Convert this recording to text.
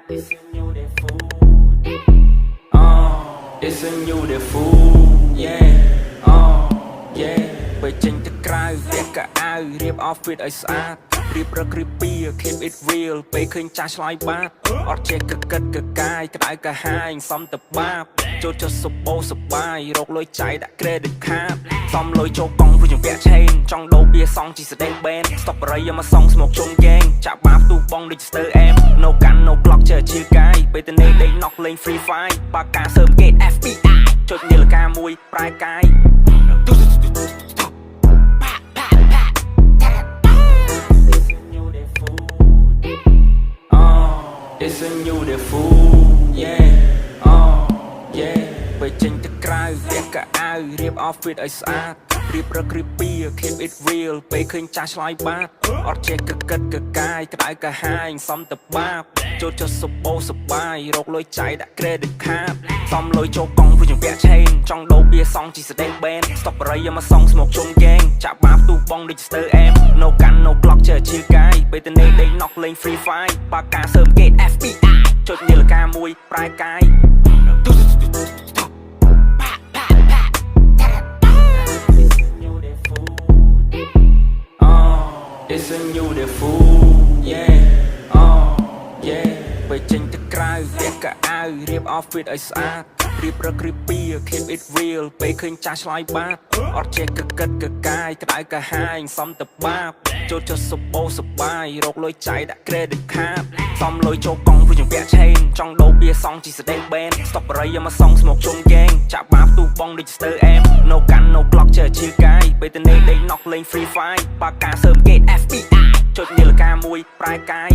It's a new day food. It's a new day food. Yeah. Yeah. ពេលចេញទៅក្រៅពាក់កៅអៅរៀប outfit ឲ្យស្អាតរៀបរករៀបពី keep it real ពេលឃើញចាស់ឆ្លើយបាតអត់ចេះកកិតកកាយក្តៅកាហាយសំតបាបចូលចុះសបោសបាយរកលុយចាយដាក់ credit card សំលុយចូលកង់ព្រោះជំពាក់ chain ចង់ដូរបៀសងជីស្ដេង band stop បរិយមកសងស្មកជុំ gang ចាក់បាបទូបង register am no gun no block ចេះជាកាយពេលទៅនេះដេក knock លេង free fire បាកាសើម gate FBI ចុចនាឡិកាមួយប្រែកាយIt's a new day food. Yeah. Yeah. ពេលចេញទៅក្រៅពាក់កៅអៅរៀប outfit ឲ្យស្អាតរៀបរករៀបពី keep it real ពេលឃើញចាស់ឆ្លើយបាតអត់ចេះកកិតកកាយក្តៅកាហាយសំតបាបចូលចុះសបោសបាយរកលុយចាយដាក់ credit card សំលុយចូលកង់ព្រោះជំពាក់ chain ចង់ដូរបៀសងជីស្ដេង band stop បរិយមកសងស្មកជុំ gang ចាក់បាបទូបង register am no gun no block ចេះជាកាយពេលទៅនេះដេក knock លេង free fire បាកាសើម gate FBI ចុចនាឡិកាមួយប្រែកាយIt's a new day food. Yeah. Yeah. ពេលចេញទៅក្រៅពាក់កៅអៅរៀប outfit ឲ្យស្អាតរៀបរករៀបពី keep it real ពេលឃើញចាស់ឆ្លើយបាតអត់ចេះកកិតកកាយក្តៅកាហាយសំតបាបចូលចុះសបោសបាយរកលុយចាយដាក់ credit card សំលុយចូលកង់ព្រោះជំពាក់ chain ចង់ដូរបៀសងជីស្ដេង band stop បរិយមកសងស្មកជុំ gang ចាក់បាបទូបង register am no gun no block ចេះជាកាយពេលទៅនេះដេក knock លេង free fire បាកាសើម gate FBI ចុចនាឡិកាមួយប្រែកាយ